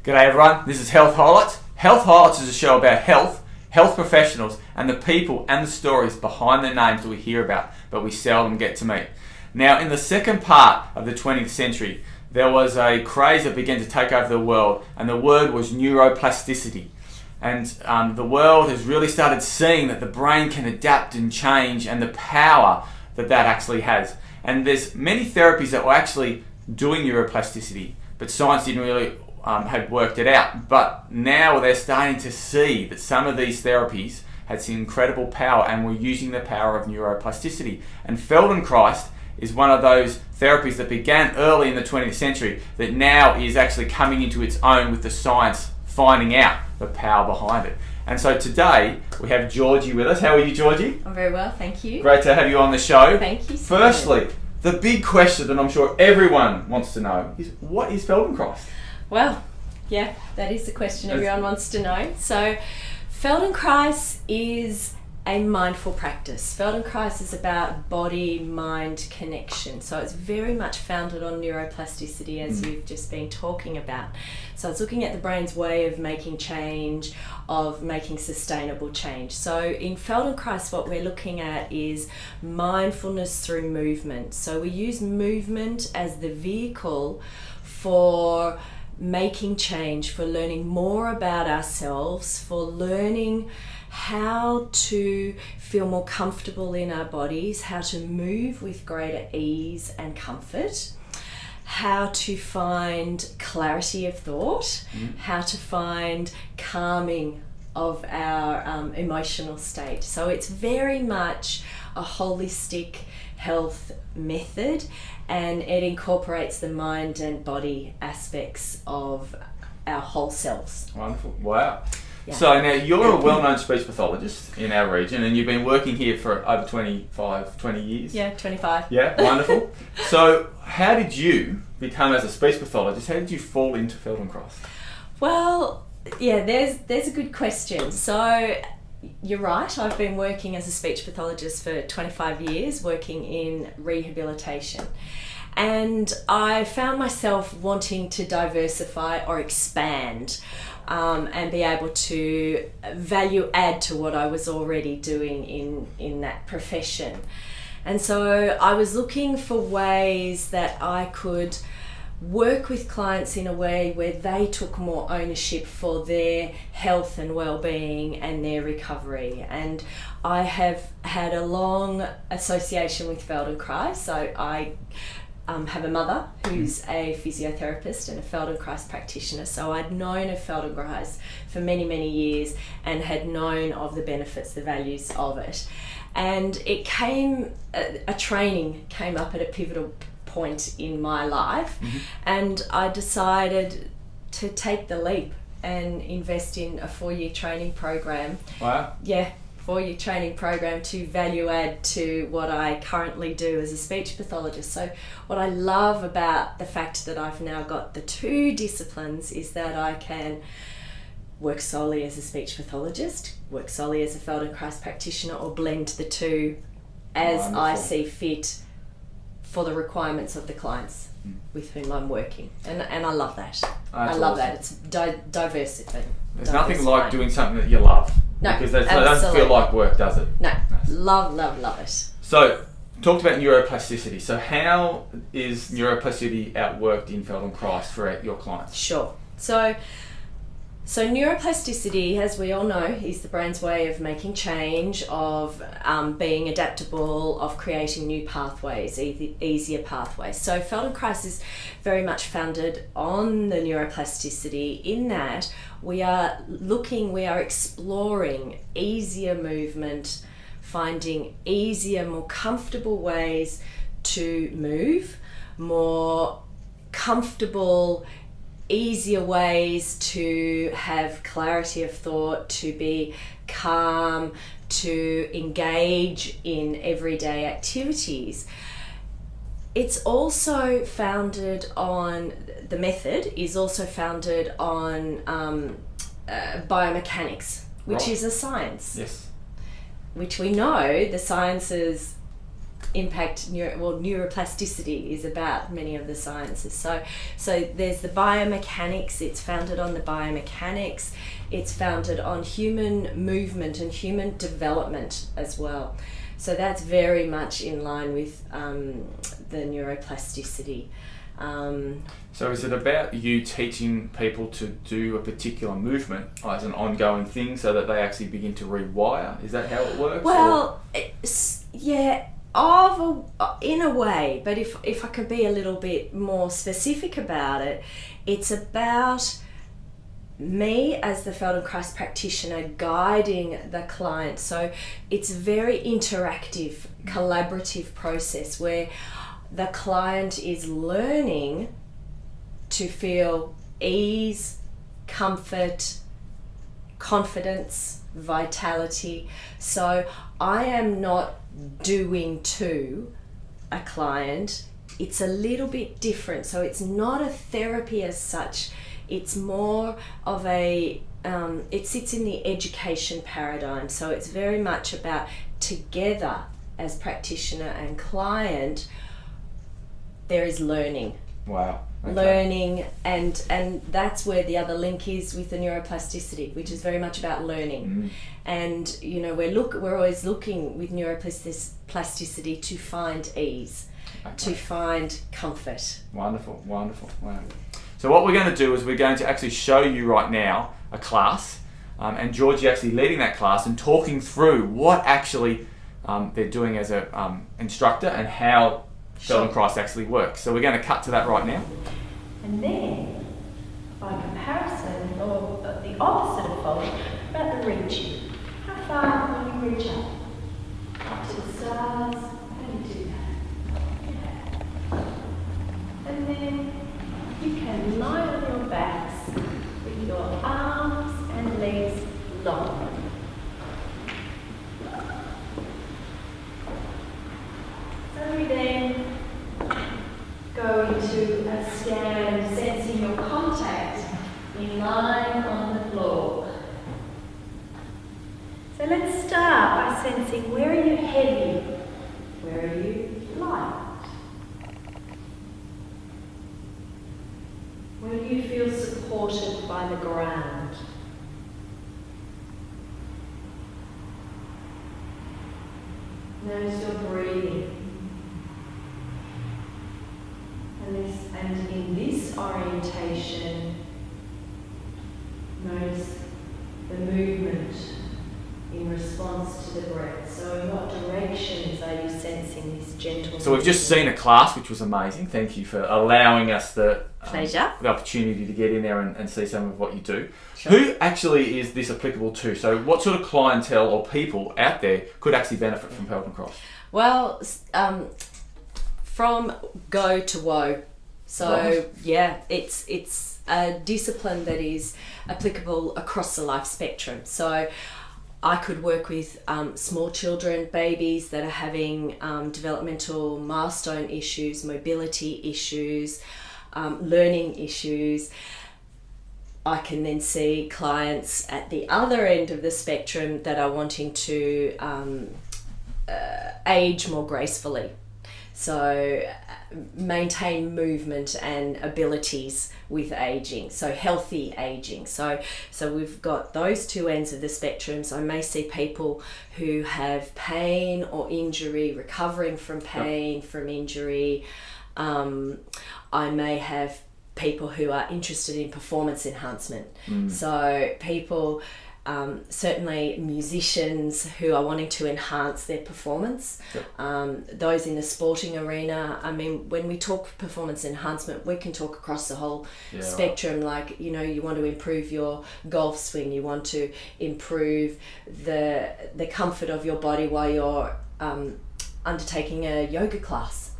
G'day everyone, this is Health Highlights. Health Highlights is a show about health professionals, and the people and the stories behind the names that we hear about, but we seldom get to meet. Now, in the second part of the 20th century, there was a craze that began to take over the world, and the word was neuroplasticity. And the world has really started seeing that the brain can adapt and change, and the power that that actually has. And there's many therapies that were actually doing neuroplasticity, but science didn't really had worked it out. But now they're starting to see that some of these therapies had some incredible power, and we're using the power of neuroplasticity. And Feldenkrais is one of those therapies that began early in the 20th century that now is actually coming into its own with the science finding out the power behind it. And so today we have Georgie with us. How are you, Georgie? I'm very well, thank you. Great to have you on the show. Thank you. Firstly, the big question that I'm sure everyone wants to know is, what is Feldenkrais? Well, yeah, that is the question everyone wants to know. So, Feldenkrais is a mindful practice. Feldenkrais is about body-mind connection. So it's very much founded on neuroplasticity, as you've just been talking about. So it's looking at the brain's way of making change, of making sustainable change. So in Feldenkrais, what we're looking at is mindfulness through movement. So we use movement as the vehicle for making change, for learning more about ourselves, for learning how to feel more comfortable in our bodies, how to move with greater ease and comfort, how to find clarity of thought, how to find calming of our emotional state. So it's very much a holistic health method, and it incorporates the mind and body aspects of our whole selves. Wonderful. Wow. Yeah. So now you're a well-known speech pathologist in our region, and you've been working here for over 20 years. Yeah, 25. Yeah, wonderful. So how did you become, as a speech pathologist, how did you fall into Feldenkrais? Well, yeah, there's a good question. So you're right, I've been working as a speech pathologist for 25 years, working in rehabilitation. And I found myself wanting to diversify or expand and be able to value add to what I was already doing in that profession. And so I was looking for ways that I could work with clients in a way where they took more ownership for their health and well-being and their recovery. And I have had a long association with Feldenkrais. So I have a mother who's a physiotherapist and a Feldenkrais practitioner, so I'd known of Feldenkrais for many, many years and had known of the benefits, the values of it. And it came, a training came up at a pivotal point in my life, and I decided to take the leap and invest in a 4-year training program. Wow. Yeah. 4-year training program to value add to what I currently do as a speech pathologist. So what I love about the fact that I've now got the two disciplines is that I can work solely as a speech pathologist, work solely as a Feldenkrais practitioner, or blend the two as Wonderful. I see fit for the requirements of the clients with whom I'm working. And I love that. I love that. It's diversity. There's nothing like doing something that you love. No, because that doesn't feel like work, does it? No, Nice. love it. So, talked about neuroplasticity. So how is neuroplasticity outworked in Feldenkrais for your clients? Sure. So neuroplasticity, as we all know, is the brain's way of making change, of being adaptable, of creating new pathways, easier pathways. So Feldenkrais is very much founded on the neuroplasticity, in that we are exploring easier movement, finding easier, more comfortable ways to move, more comfortable, easier ways to have clarity of thought, to be calm, to engage in everyday activities. It's also founded on, the method is also founded on biomechanics, which is a science. Yes. Which we know the sciences neuroplasticity is about many of the sciences. So there's the biomechanics. It's founded on the biomechanics. It's founded on human movement and human development as well. So that's very much in line with the neuroplasticity. So is it about you teaching people to do a particular movement as an ongoing thing so that they actually begin to rewire? Is that how it works? Well, in a way, but if I could be a little bit more specific about it, it's about me as the Feldenkrais practitioner guiding the client. So it's a very interactive, collaborative process where the client is learning to feel ease, comfort, confidence, vitality. So I am not doing to a client. It's a little bit different. So it's not a therapy as such. It's more of it sits in the education paradigm. So it's very much about together as practitioner and client, there is learning. Wow. Okay. Learning, and that's where the other link is with the neuroplasticity, which is very much about learning. And we're always looking with neuroplasticity to find ease, to find comfort. Wonderful. Wow. So what we're going to do is we're going to actually show you right now a class, and Georgie actually leading that class and talking through what actually they're doing as a instructor and how Feldenkrais actually works. So we're going to cut to that right now. And then, by comparison, or the opposite of fold, about the reaching. How far will you reach up? Up to the stars. How do you do that? Yeah. And then you can lie on your backs with your arms and legs long. So we then go into a stand, sensing your contact in line on the floor. So let's start by sensing where are you heavy, where are you light, where do you feel supported by the ground. Notice your breathing. And in this orientation, notice the movement in response to the breath. So in what directions are you sensing this gentle So we've just seen a class, which was amazing. Thank you for allowing us the opportunity to get in there and see some of what you do. Sure. Who actually is this applicable to? So what sort of clientele or people out there could actually benefit from Feldenkrais? Well, from go to woe. So Right. yeah, it's a discipline that is applicable across the life spectrum. So I could work with small children, babies that are having developmental milestone issues, mobility issues, learning issues. I can then see clients at the other end of the spectrum that are wanting to age more gracefully. So maintain movement and abilities with aging, so healthy aging. So we've got those two ends of the spectrum. So I may see people who have pain or injury, recovering from pain, from injury. I may have people who are interested in performance enhancement. So people, certainly musicians who are wanting to enhance their performance. Those in the sporting arena. I mean, when we talk performance enhancement, we can talk across the whole spectrum. Like, you want to improve your golf swing, you want to improve the comfort of your body while you're undertaking a yoga class.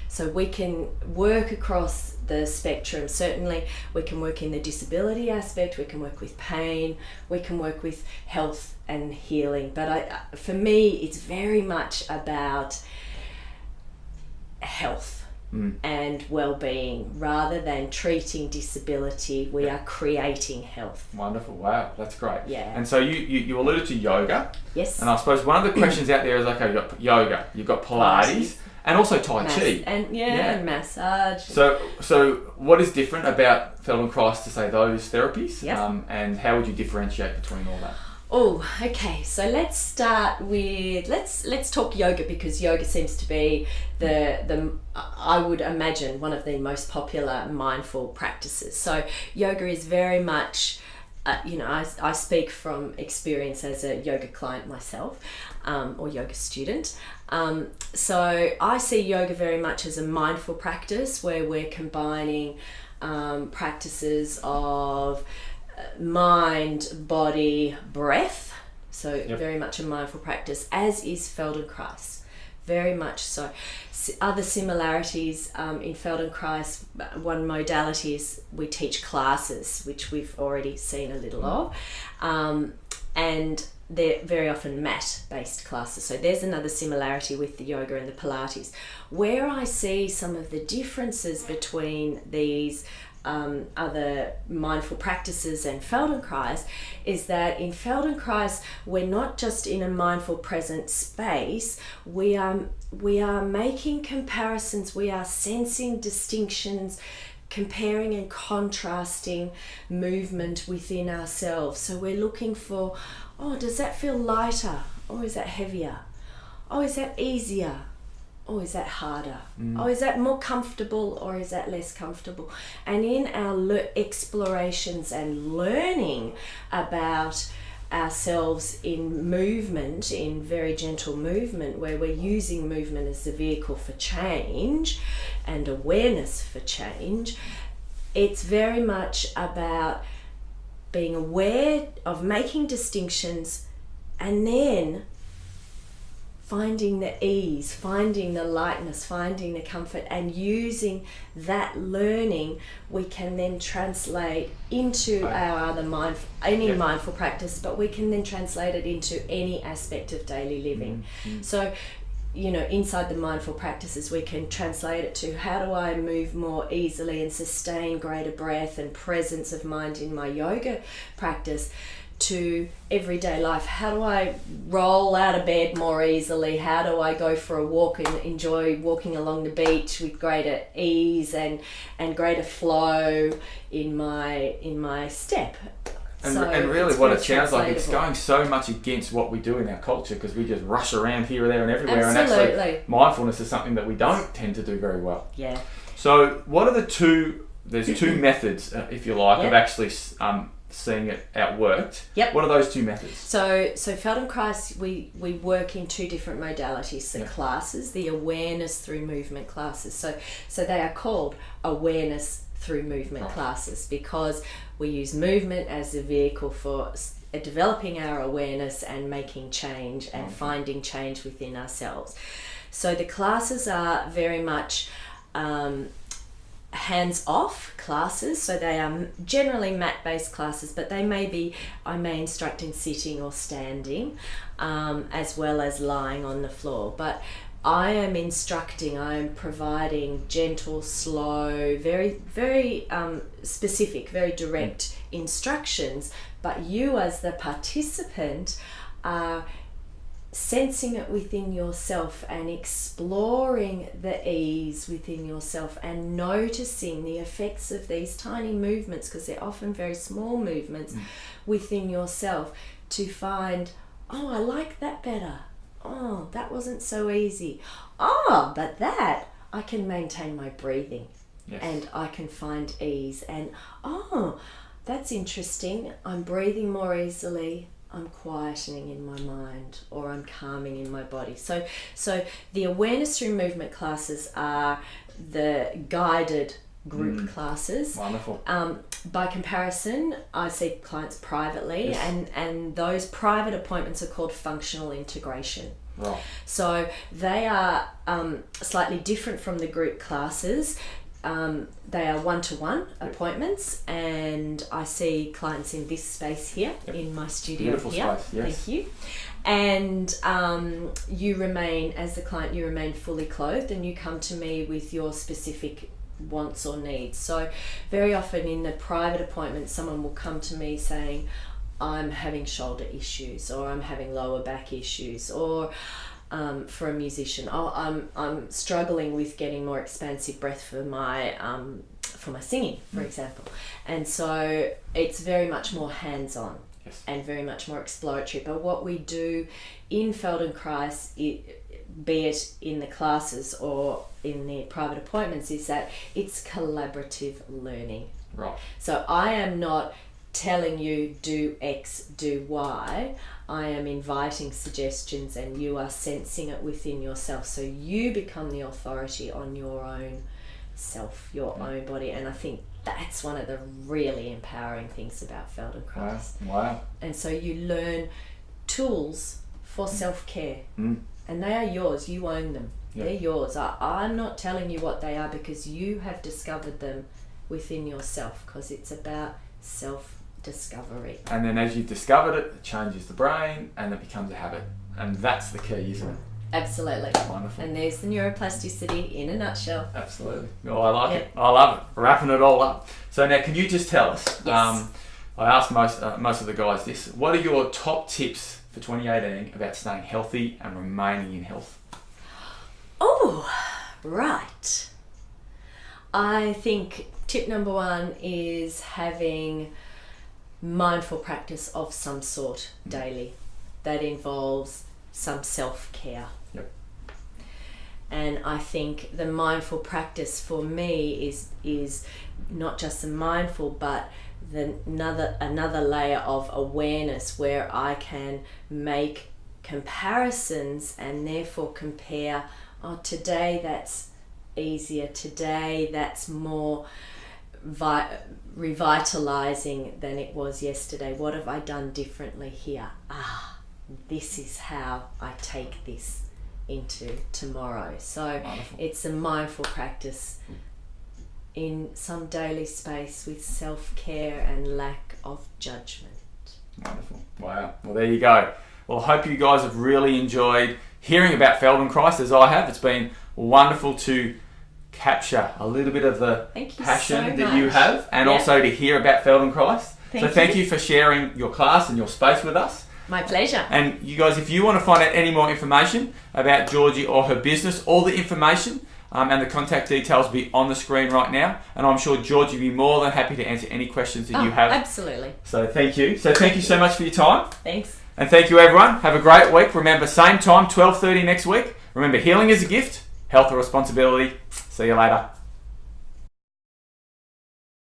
So we can work across the spectrum. Certainly we can work in the disability aspect, we can work with pain, we can work with health and healing. But for me, it's very much about health. and well-being. Rather than treating disability, we are creating health. Wonderful. Wow, that's great. Yeah. And so you alluded to yoga. Yes. And I suppose one of the questions out there is, okay, you've got yoga, you've got Pilates, and also Tai Chi. And massage. So what is different about Feldenkrais to say those therapies? Yep. And how would you differentiate between all that? Oh, okay. So let's start with let's talk yoga, because yoga seems to be the I would imagine one of the most popular mindful practices. So yoga is very much I speak from experience as a yoga client myself, or yoga student. So I see yoga very much as a mindful practice where we're combining practices of mind, body, breath. So very much a mindful practice, as is Feldenkrais. Very much so. Other similarities in Feldenkrais, one modality is we teach classes, which we've already seen a little of. And they're very often mat-based classes. So there's another similarity with the yoga and the Pilates. Where I see some of the differences between these other mindful practices and Feldenkrais is that in Feldenkrais we're not just in a mindful present space, we are making comparisons, we are sensing distinctions, comparing and contrasting movement within ourselves. So we're looking for, oh, does that feel lighter, or is that heavier? Oh, is that easier? Or is that harder? Oh, is that more comfortable, or is that less comfortable? And in our explorations and learning about ourselves in movement, in very gentle movement, where we're using movement as the vehicle for change and awareness for change, it's very much about being aware of making distinctions, and then finding the ease, finding the lightness, finding the comfort, and using that learning, we can then translate into our other mindful practice, but we can then translate it into any aspect of daily living. So, inside the mindful practices, we can translate it to, how do I move more easily and sustain greater breath and presence of mind in my yoga practice, to everyday life. How do I roll out of bed more easily? How do I go for a walk and enjoy walking along the beach with greater ease and greater flow in my step? And really what it sounds like, it's going so much against what we do in our culture, because we just rush around here, there and everywhere. Absolutely. And actually mindfulness is something that we don't tend to do very well. Yeah. So what are there's two methods, if you like, of actually seeing it outworked. What are those two methods? So Feldenkrais, we work in two different modalities. The classes, the awareness through movement classes. So they are called awareness through movement classes, because we use movement as a vehicle for developing our awareness and making change and finding change within ourselves. So the classes are very much hands-off classes, so they are generally mat-based classes, but I may instruct in sitting or standing, as well as lying on the floor. But I am providing gentle, slow, very, very specific, very direct instructions, but you as the participant are sensing it within yourself and exploring the ease within yourself and noticing the effects of these tiny movements, because they're often very small movements within yourself, to find, oh, I like that better. Oh, that wasn't so easy. Oh, but that, I can maintain my breathing and I can find ease. And oh, that's interesting. I'm breathing more easily. I'm quietening in my mind, or I'm calming in my body. So the awareness through movement classes are the guided group classes. Wonderful. By comparison, I see clients privately, and those private appointments are called functional integration. Right. So they are slightly different from the group classes. they are one-to-one appointments, and I see clients in this space here, in my studio. Beautiful here. space, yes. Thank you. And you remain, as the client, you remain fully clothed, and you come to me with your specific wants or needs. So very often in the private appointment, someone will come to me saying, I'm having shoulder issues, or I'm having lower back issues, or for a musician, I'm struggling with getting more expansive breath for my singing, for example. And so it's very much more hands-on. Yes. And very much more exploratory. But what we do in Feldenkrias, be it in the classes or in the private appointments, is that it's collaborative learning. Right. So I am not telling you do X, do Y. I am inviting suggestions, and you are sensing it within yourself. So you become the authority on your own self, your own body. And I think that's one of the really empowering things about Feldenkrais. Wow. And so you learn tools for self-care. Mm. And they are yours. You own them. Yep. They're yours. I'm not telling you what they are, because you have discovered them within yourself, because it's about self-discovery. And then as you've discovered it, it changes the brain and it becomes a habit. And that's the key, isn't it? Absolutely. Wonderful. And there's the neuroplasticity in a nutshell. Absolutely. Oh, I like it. I love it. Wrapping it all up. So now, can you just tell us, Yes. I asked most of the guys this, what are your top tips for 2018 about staying healthy and remaining in health? Oh, right. I think tip number one is having mindful practice of some sort daily. That involves some self-care. Yep. And I think the mindful practice for me is not just the mindful, but another layer of awareness where I can make comparisons and therefore compare, today that's easier, today that's more revitalizing than it was yesterday. What have I done differently here? This is how I take this into tomorrow. So Wonderful. It's a mindful practice in some daily space with self-care and lack of judgment. Wonderful. Wow. Well, there you go. Well, I hope you guys have really enjoyed hearing about Feldenkrais as I have. It's been wonderful to capture a little bit of the passion that you have, and also to hear about Feldenkrais. So thank you for sharing your class and your space with us. My pleasure. And you guys, if you want to find out any more information about Georgie or her business, all the information and the contact details will be on the screen right now. And I'm sure Georgie will be more than happy to answer any questions that you have. Absolutely. So thank you. So thank you so much for your time. Thanks. And thank you, everyone. Have a great week. Remember, same time, 12:30 next week. Remember, healing is a gift, health a responsibility. See you later.